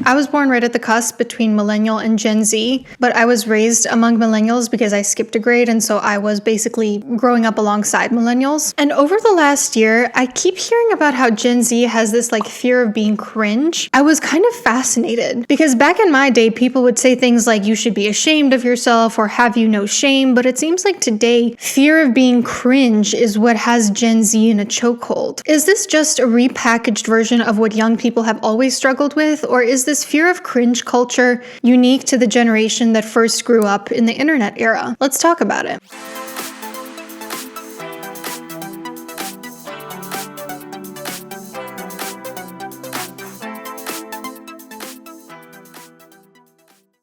I was born right at the cusp between millennial and Gen Z, but I was raised among millennials because I skipped a grade, and so I was basically growing up alongside millennials. And over the last year, I keep hearing about how Gen Z has this fear of being cringe. I was kind of fascinated because back in my day, people would say things like you should be ashamed of yourself or have you no shame, but it seems like today, fear of being cringe is what has Gen Z in a chokehold. Is this just a repackaged version of what young people have always struggled with, or is this fear of cringe culture unique to the generation that first grew up in the internet era? Let's talk about it.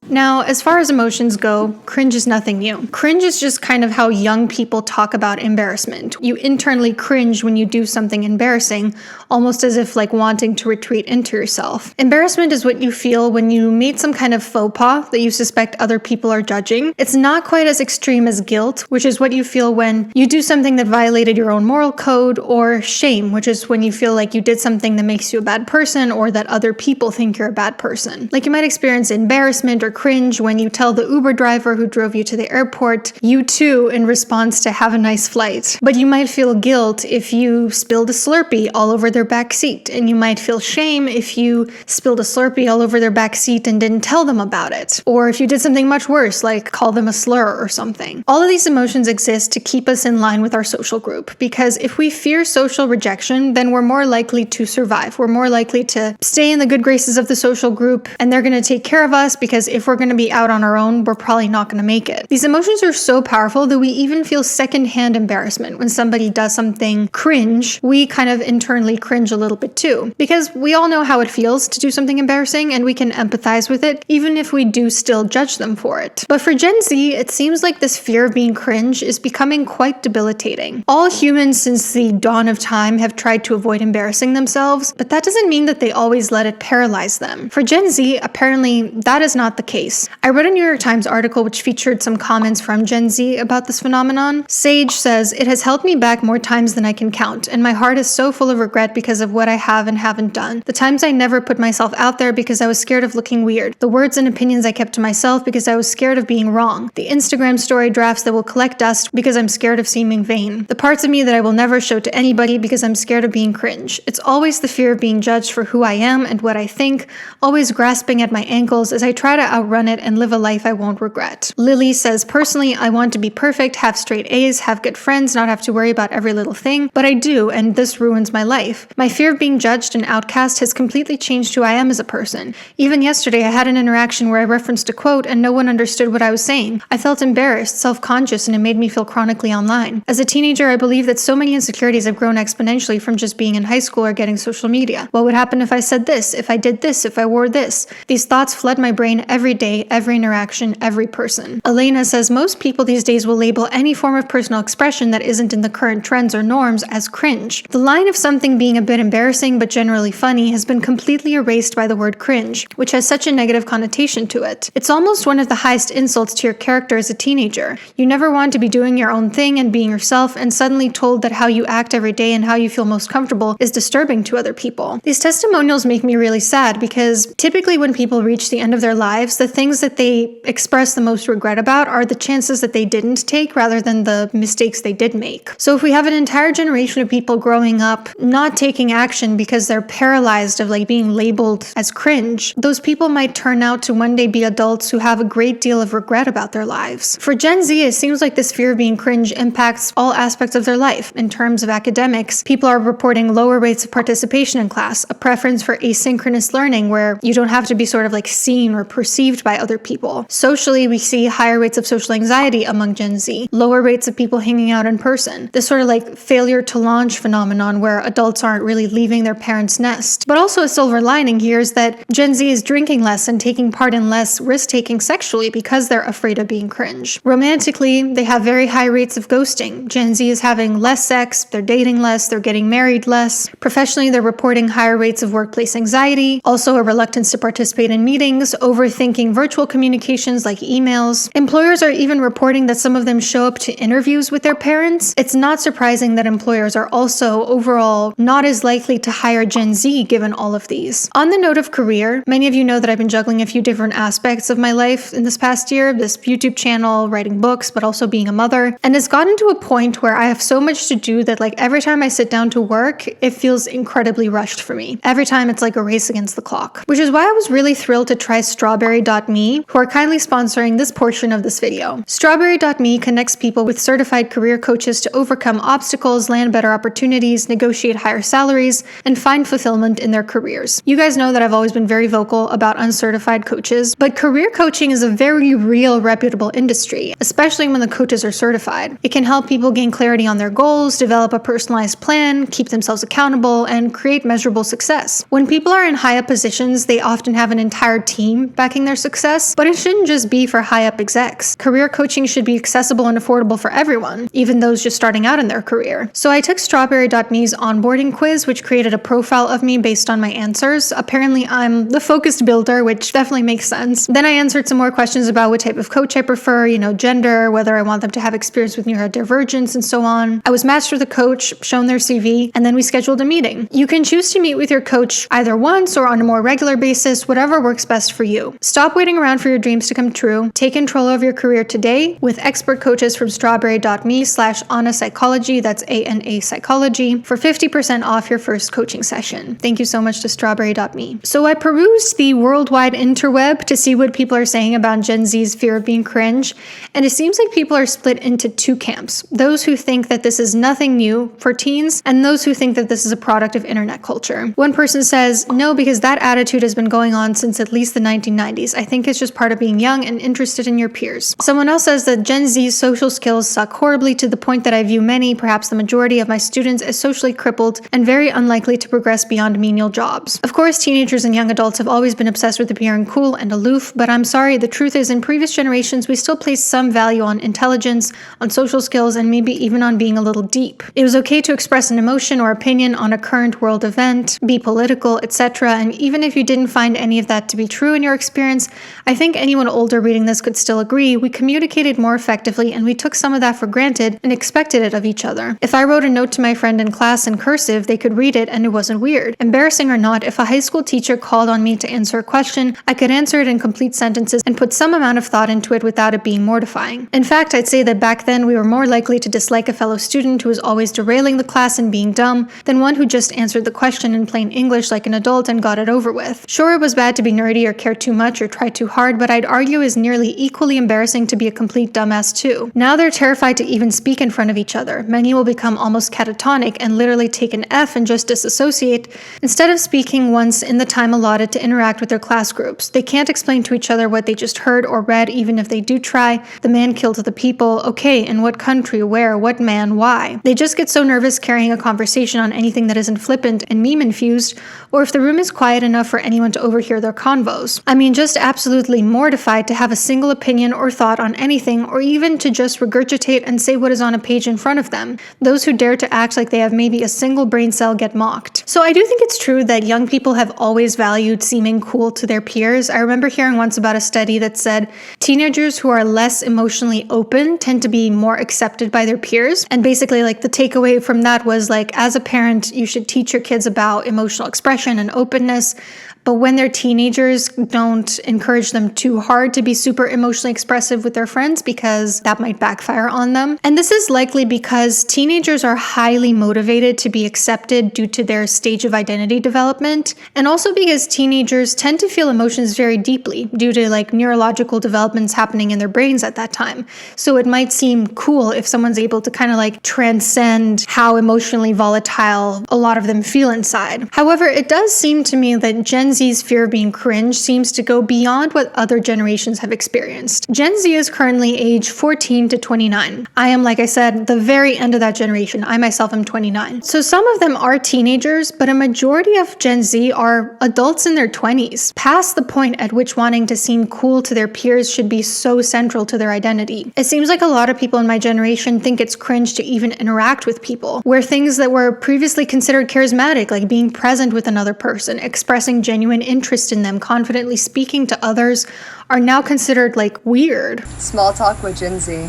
Now, as far as emotions go, cringe is nothing new. Cringe is just kind of how young people talk about embarrassment. You internally cringe when you do something embarrassing, almost as if wanting to retreat into yourself. Embarrassment is what you feel when you made some kind of faux pas that you suspect other people are judging. It's not quite as extreme as guilt, which is what you feel when you do something that violated your own moral code, or shame, which is when you feel like you did something that makes you a bad person or that other people think you're a bad person. You might experience embarrassment or cringe when you tell the Uber driver who drove you to the airport, you too, in response to have a nice flight. But you might feel guilt if you spilled a Slurpee all over their back seat, and you might feel shame if you spilled a Slurpee all over their back seat and didn't tell them about it. Or if you did something much worse, like call them a slur or something. All of these emotions exist to keep us in line with our social group, because if we fear social rejection, then we're more likely to survive. We're more likely to stay in the good graces of the social group, and they're going to take care of us, because if we're going to be out on our own, we're probably not going to make it. These emotions are so powerful that we even feel secondhand embarrassment when somebody does something cringe. We kind of internally cringe a little bit too, because we all know how it feels to do something embarrassing, and we can empathize with it, even if we do still judge them for it. But for Gen Z, it seems like this fear of being cringe is becoming quite debilitating. All humans since the dawn of time have tried to avoid embarrassing themselves, but that doesn't mean that they always let it paralyze them. For Gen Z, apparently that is not the case. I read a New York Times article which featured some comments from Gen Z about this phenomenon. Sage says, "It has held me back more times than I can count, and my heart is so full of regret because of what I have and haven't done. The times I never put myself out there because I was scared of looking weird. The words and opinions I kept to myself because I was scared of being wrong. The Instagram story drafts that will collect dust because I'm scared of seeming vain. The parts of me that I will never show to anybody because I'm scared of being cringe. It's always the fear of being judged for who I am and what I think, always grasping at my ankles as I try to outrun it and live a life I won't regret." Lily says, "Personally, I want to be perfect, have straight A's, have good friends, not have to worry about every little thing, but I do, and this ruins my life. My fear of being judged and outcast has completely changed who I am as a person. Even yesterday, I had an interaction where I referenced a quote and no one understood what I was saying. I felt embarrassed, self-conscious, and it made me feel chronically online. As a teenager, I believe that so many insecurities have grown exponentially from just being in high school or getting social media. What would happen if I said this, if I did this, if I wore this? These thoughts flood my brain every day, every interaction, every person." Elena says, "Most people these days will label any form of personal expression that isn't in the current trends or norms as cringe. The line of something being a bit embarrassing but generally funny has been completely erased by the word cringe, which has such a negative connotation to it. It's almost one of the highest insults to your character as a teenager. You never want to be doing your own thing and being yourself, and suddenly told that how you act every day and how you feel most comfortable is disturbing to other people." These testimonials make me really sad, because typically when people reach the end of their lives, the things that they express the most regret about are the chances that they didn't take rather than the mistakes they did make. So if we have an entire generation of people growing up not taking action because they're paralyzed of being labeled as cringe, those people might turn out to one day be adults who have a great deal of regret about their lives. For Gen Z, it seems like this fear of being cringe impacts all aspects of their life. In terms of academics, people are reporting lower rates of participation in class, a preference for asynchronous learning where you don't have to be seen or perceived by other people. Socially, we see higher rates of social anxiety among Gen Z, lower rates of people hanging out in person, this failure to launch phenomenon where adults aren't really leaving their parents' nest. But also a silver lining here is that Gen Z is drinking less and taking part in less risk-taking sexually because they're afraid of being cringe. Romantically, they have very high rates of ghosting. Gen Z is having less sex, they're dating less, they're getting married less. Professionally, they're reporting higher rates of workplace anxiety, also a reluctance to participate in meetings, overthinking thinking virtual communications like emails. Employers are even reporting that some of them show up to interviews with their parents. It's not surprising that employers are also overall not as likely to hire Gen Z given all of these. On the note of career, many of you know that I've been juggling a few different aspects of my life in this past year, this YouTube channel, writing books, but also being a mother, and it's gotten to a point where I have so much to do that like every time I sit down to work, it feels incredibly rushed for me. Every time it's like a race against the clock, which is why I was really thrilled to try Strawberry.me, who are kindly sponsoring this portion of this video. Strawberry.me connects people with certified career coaches to overcome obstacles, land better opportunities, negotiate higher salaries, and find fulfillment in their careers. You guys know that I've always been very vocal about uncertified coaches, but career coaching is a very real, reputable industry, especially when the coaches are certified. It can help people gain clarity on their goals, develop a personalized plan, keep themselves accountable, and create measurable success. When people are in high-up positions, they often have an entire team backing their success, but it shouldn't just be for high-up execs. Career coaching should be accessible and affordable for everyone, even those just starting out in their career. So I took Strawberry.me's onboarding quiz, which created a profile of me based on my answers. Apparently, I'm the focused builder, which definitely makes sense. Then I answered some more questions about what type of coach I prefer, gender, whether I want them to have experience with neurodivergence, and so on. I was matched with a coach, shown their CV, and then we scheduled a meeting. You can choose to meet with your coach either once or on a more regular basis, whatever works best for you. Stop waiting around for your dreams to come true. Take control of your career today with expert coaches from strawberry.me/Ana Psychology, that's ANA Psychology, for 50% off your first coaching session. Thank you so much to strawberry.me. So I perused the worldwide interweb to see what people are saying about Gen Z's fear of being cringe, and it seems like people are split into two camps. Those who think that this is nothing new for teens, and those who think that this is a product of internet culture. One person says, no, because that attitude has been going on since at least the 1990s. I think it's just part of being young and interested in your peers. Someone else says that Gen Z's social skills suck horribly to the point that I view many, perhaps the majority of my students, as socially crippled and very unlikely to progress beyond menial jobs. Of course, teenagers and young adults have always been obsessed with appearing cool and aloof, but I'm sorry, the truth is in previous generations, we still placed some value on intelligence, on social skills, and maybe even on being a little deep. It was okay to express an emotion or opinion on a current world event, be political, etc., and even if you didn't find any of that to be true in your experience, I think anyone older reading this could still agree we communicated more effectively and we took some of that for granted and expected it of each other. If I wrote a note to my friend in class in cursive, they could read it and it wasn't weird. Embarrassing or not, if a high school teacher called on me to answer a question, I could answer it in complete sentences and put some amount of thought into it without it being mortifying. In fact, I'd say that back then we were more likely to dislike a fellow student who was always derailing the class and being dumb than one who just answered the question in plain English like an adult and got it over with. Sure, it was bad to be nerdy or care too much or try too hard, but I'd argue is nearly equally embarrassing to be a complete dumbass too. Now they're terrified to even speak in front of each other. Many will become almost catatonic and literally take an F and just disassociate instead of speaking once in the time allotted to interact with their class groups. They can't explain to each other what they just heard or read, even if they do try. The man killed the people. Okay, in what country, where, what man, why? They just get so nervous carrying a conversation on anything that isn't flippant and meme-infused, or if the room is quiet enough for anyone to overhear their convos. I mean, just absolutely mortified to have a single opinion or thought on anything, or even to just regurgitate and say what is on a page in front of them. Those who dare to act like they have maybe a single brain cell get mocked. So I do think it's true that young people have always valued seeming cool to their peers. I remember hearing once about a study that said teenagers who are less emotionally open tend to be more accepted by their peers. And basically, like, the takeaway from that was, like, as a parent, you should teach your kids about emotional expression and openness. But when they're teenagers, don't encourage them too hard to be super emotionally expressive with their friends because that might backfire on them. And this is likely because teenagers are highly motivated to be accepted due to their stage of identity development, and also because teenagers tend to feel emotions very deeply due to like neurological developments happening in their brains at that time. So it might seem cool if someone's able to kind of like transcend how emotionally volatile a lot of them feel inside. However, it does seem to me that Gen Z's fear of being cringe seems to go beyond what other generations have experienced. Gen Z is currently age 14 to 29. I am, like I said, the very end of that generation. I myself am 29. So some of them are teenagers, but a majority of Gen Z are adults in their 20s, past the point at which wanting to seem cool to their peers should be so central to their identity. It seems like a lot of people in my generation think it's cringe to even interact with people, where things that were previously considered charismatic, like being present with another person, expressing genuine genuine interest in them, confidently speaking to others, are now considered like weird. Small talk with Gen Z.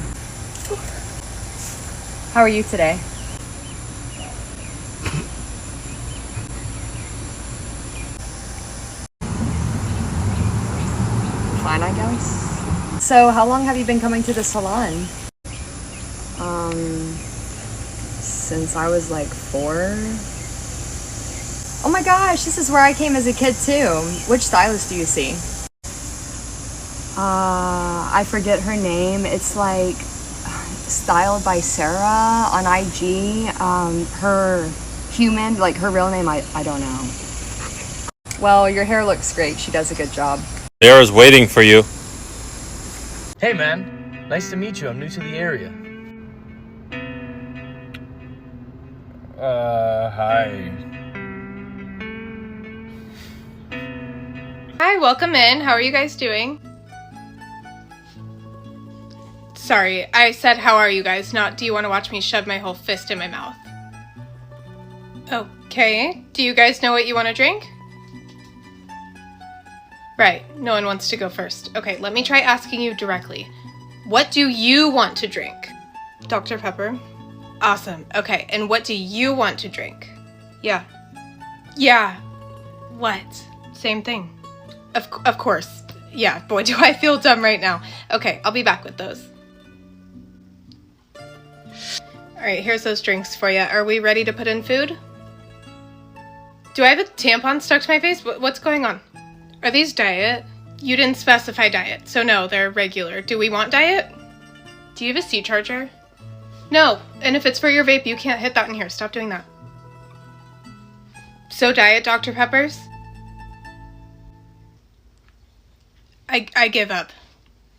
How are you today? Fine, I guess. So, how long have you been coming to the salon? Since I was like 4. Oh my gosh, this is where I came as a kid too. Which stylist do you see? I forget her name. It's like styled by Sarah on IG. Her human, like her real name, I don't know. Well, your hair looks great. She does a good job. Sarah's waiting for you. Hey man, nice to meet you. I'm new to the area. Hi. Hi, welcome in. How are you guys doing? Sorry, I said how are you guys, not do you want to watch me shove my whole fist in my mouth? Okay, do you guys know what you want to drink? Right, no one wants to go first. Okay, let me try asking you directly. What do you want to drink? Dr. Pepper? Awesome. Okay, and what do you want to drink? Yeah. Yeah. What? Same thing. Of course. Yeah, boy, do I feel dumb right now. Okay, I'll be back with those. Alright, here's those drinks for you. Are we ready to put in food? Do I have a tampon stuck to my face? What's going on? Are these diet? You didn't specify diet, so no, they're regular. Do we want diet? Do you have a C charger? No, and if it's for your vape, you can't hit that in here. Stop doing that. So diet Dr. Peppers? I give up.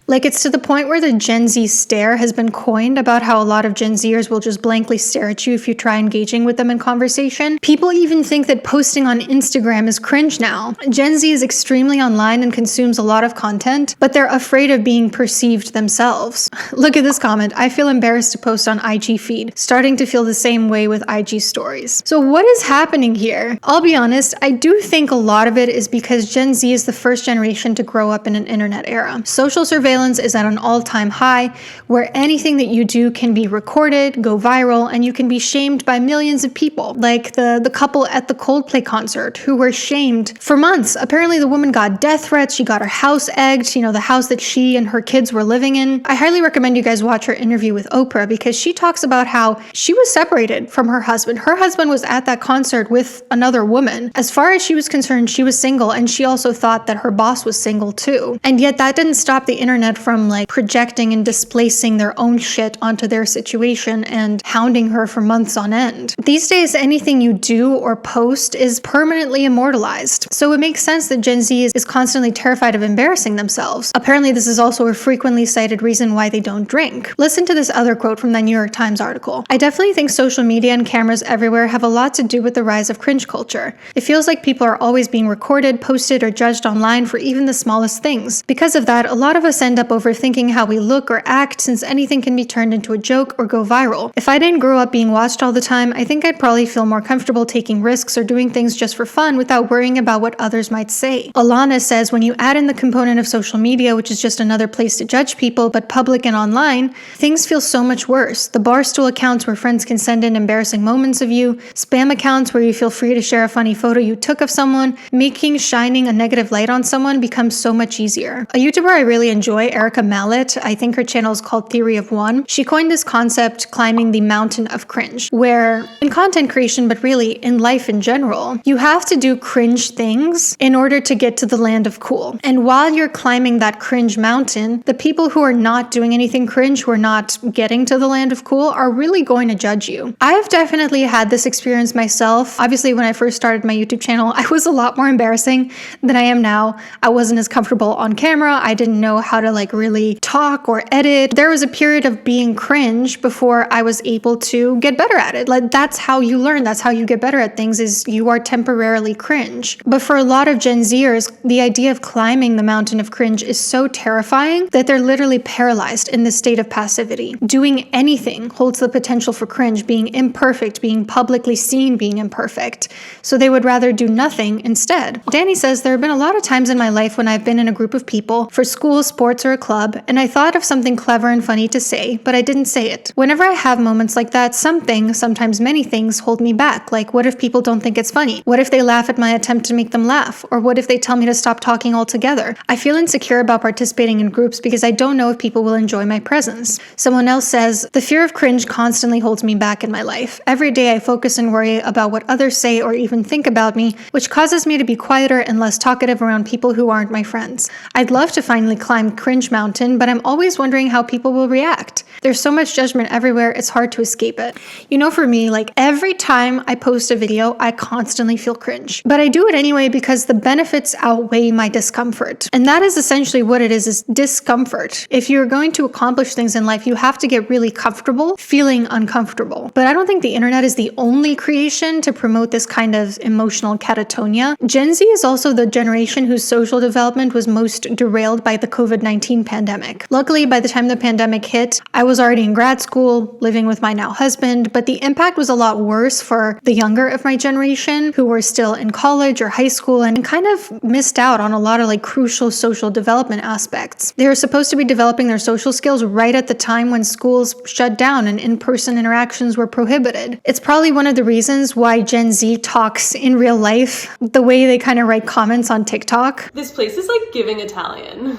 Like, it's to the point where the Gen Z stare has been coined about how a lot of Gen Zers will just blankly stare at you if you try engaging with them in conversation. People even think that posting on Instagram is cringe now. Gen Z is extremely online and consumes a lot of content, but they're afraid of being perceived themselves. Look at this comment. I feel embarrassed to post on IG feed. Starting to feel the same way with IG stories. So what is happening here? I'll be honest, I do think a lot of it is because Gen Z is the first generation to grow up in an internet era. Social surveillance is at an all-time high, where anything that you do can be recorded, go viral, and you can be shamed by millions of people. Like the couple at the Coldplay concert who were shamed for months. Apparently the woman got death threats, she got her house egged, the house that she and her kids were living in. I highly recommend you guys watch her interview with Oprah because she talks about how she was separated from her husband. Her husband was at that concert with another woman. As far as she was concerned, she was single, and she also thought that her boss was single too. And yet that didn't stop the internet from projecting and displacing their own shit onto their situation and hounding her for months on end. These days, anything you do or post is permanently immortalized. So it makes sense that Gen Z is constantly terrified of embarrassing themselves. Apparently, this is also a frequently cited reason why they don't drink. Listen to this other quote from the New York Times article. I definitely think social media and cameras everywhere have a lot to do with the rise of cringe culture. It feels like people are always being recorded, posted, or judged online for even the smallest things. Because of that, a lot of us end up overthinking how we look or act, since anything can be turned into a joke or go viral. If I didn't grow up being watched all the time, I think I'd probably feel more comfortable taking risks or doing things just for fun without worrying about what others might say. Alana says when you add in the component of social media, which is just another place to judge people, but public and online, things feel so much worse. The barstool accounts where friends can send in embarrassing moments of you, spam accounts where you feel free to share a funny photo you took of someone, making shining a negative light on someone becomes so much easier. A YouTuber I really enjoy, Erica Mallet, I think her channel is called Theory of One. She coined this concept, climbing the mountain of cringe, where in content creation, but really in life in general, you have to do cringe things in order to get to the land of cool. And while you're climbing that cringe mountain, the people who are not doing anything cringe, who are not getting to the land of cool, are really going to judge you. I've definitely had this experience myself. Obviously, when I first started my YouTube channel, I was a lot more embarrassing than I am now. I wasn't as comfortable on camera. I didn't know how to like really talk or edit. There was a period of being cringe before I was able to get better at it. Like that's how you learn. That's how you get better at things, is you are temporarily cringe. But for a lot of Gen Zers, the idea of climbing the mountain of cringe is so terrifying that they're literally paralyzed in this state of passivity. Doing anything holds the potential for cringe, being imperfect, being publicly seen being imperfect. So they would rather do nothing instead. Danny says, there have been a lot of times in my life when I've been in a group of people for school, sports, or a club, and I thought of something clever and funny to say, but I didn't say it. Whenever I have moments like that, something, sometimes many things, hold me back. Like, what if people don't think it's funny? What if they laugh at my attempt to make them laugh? Or what if they tell me to stop talking altogether? I feel insecure about participating in groups because I don't know if people will enjoy my presence. Someone else says, the fear of cringe constantly holds me back in my life. Every day I focus and worry about what others say or even think about me, which causes me to be quieter and less talkative around people who aren't my friends. I'd love to finally climb cringe mountain, but I'm always wondering how people will react. There's so much judgment everywhere, it's hard to escape it. You know, for me, like every time I post a video, I constantly feel cringe. But I do it anyway because the benefits outweigh my discomfort. And that is essentially what it is discomfort. If you're going to accomplish things in life, you have to get really comfortable feeling uncomfortable. But I don't think the internet is the only creation to promote this kind of emotional catatonia. Gen Z is also the generation whose social development was most derailed by the COVID-19 pandemic. Luckily, by the time the pandemic hit, I was already in grad school, living with my now husband, but the impact was a lot worse for the younger of my generation who were still in college or high school and kind of missed out on a lot of like crucial social development aspects. They were supposed to be developing their social skills right at the time when schools shut down and in-person interactions were prohibited. It's probably one of the reasons why Gen Z talks in real life the way they kind of write comments on TikTok. This place is like giving Italian.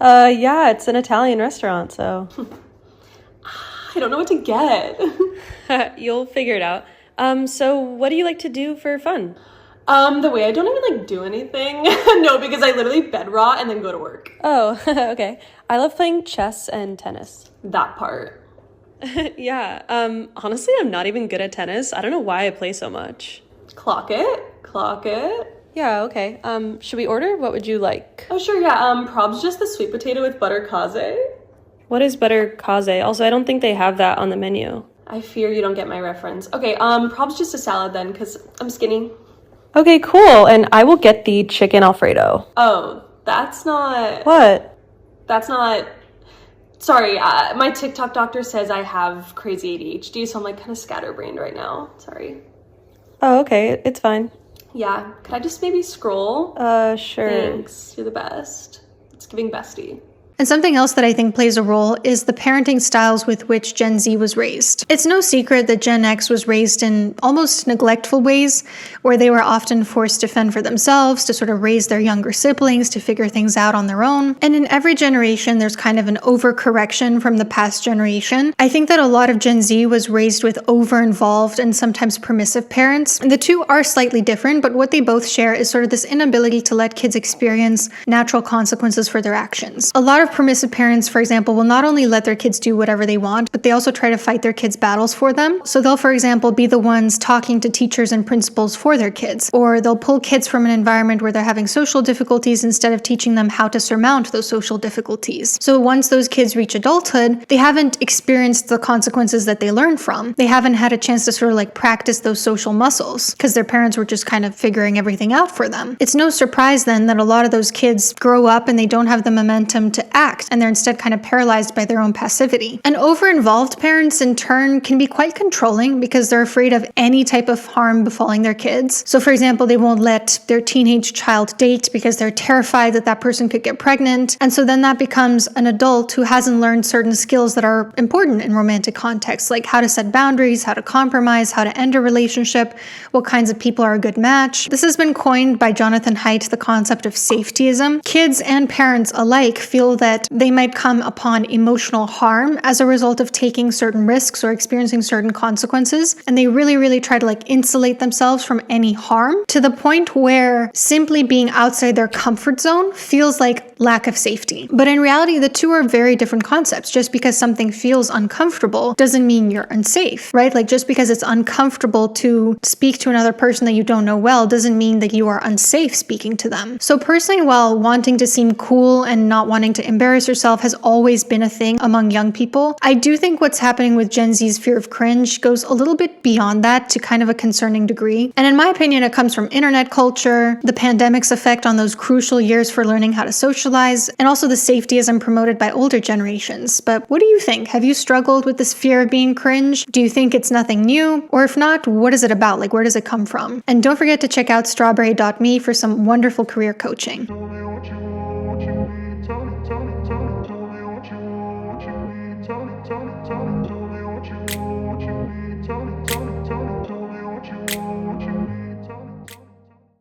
Yeah, it's an Italian restaurant, so. I don't know what to get. You'll figure it out. So what do you like to do for fun? The way I don't even like do anything. No, because I literally bed rot and then go to work. Oh, okay. I love playing chess and tennis. That part. Yeah, honestly, I'm not even good at tennis. I don't know why I play so much. Clock it. Clock it. Yeah, okay. Should we order? What would you like? Oh, sure, yeah. Prob's just the sweet potato with butter kaze. What is butter kaze? Also, I don't think they have that on the menu. I fear you don't get my reference. Okay, prob's just a salad then, because I'm skinny. Okay, cool. And I will get the chicken Alfredo. Oh, that's not... What? That's not... Sorry, my TikTok doctor says I have crazy ADHD, so I'm like kind of scatterbrained right now. Sorry. Oh, okay. It's fine. Yeah, could I just maybe scroll? Sure. Thanks, you're the best. It's giving bestie. And something else that I think plays a role is the parenting styles with which Gen Z was raised. It's no secret that Gen X was raised in almost neglectful ways, where they were often forced to fend for themselves, to sort of raise their younger siblings, to figure things out on their own. And in every generation, there's kind of an overcorrection from the past generation. I think that a lot of Gen Z was raised with over-involved and sometimes permissive parents. And the two are slightly different, but what they both share is sort of this inability to let kids experience natural consequences for their actions. A lot of permissive parents, for example, will not only let their kids do whatever they want, but they also try to fight their kids' battles for them. So they'll, for example, be the ones talking to teachers and principals for their kids, or they'll pull kids from an environment where they're having social difficulties instead of teaching them how to surmount those social difficulties. So once those kids reach adulthood, they haven't experienced the consequences that they learned from. They haven't had a chance to sort of like practice those social muscles because their parents were just kind of figuring everything out for them. It's no surprise then that a lot of those kids grow up and they don't have the momentum to act, and they're instead kind of paralyzed by their own passivity. And over-involved parents, in turn, can be quite controlling because they're afraid of any type of harm befalling their kids. So, for example, they won't let their teenage child date because they're terrified that that person could get pregnant. And so then that becomes an adult who hasn't learned certain skills that are important in romantic contexts, like how to set boundaries, how to compromise, how to end a relationship, what kinds of people are a good match. This has been coined by Jonathan Haidt, the concept of safetyism. Kids and parents alike feel that they might come upon emotional harm as a result of taking certain risks or experiencing certain consequences, and they really try to like insulate themselves from any harm, to the point where simply being outside their comfort zone feels like lack of safety. But in reality, the two are very different concepts. Just because something feels uncomfortable doesn't mean you're unsafe, right? Like just because it's uncomfortable to speak to another person that you don't know well doesn't mean that you are unsafe speaking to them. So personally, while wanting to seem cool and not wanting to embarrass yourself has always been a thing among young people. I do think what's happening with Gen Z's fear of cringe goes a little bit beyond that to kind of a concerning degree. And in my opinion, it comes from internet culture, the pandemic's effect on those crucial years for learning how to socialize, and also the safetyism promoted by older generations. But what do you think? Have you struggled with this fear of being cringe? Do you think it's nothing new? Or if not, what is it about? Like, where does it come from? And don't forget to check out strawberry.me for some wonderful career coaching.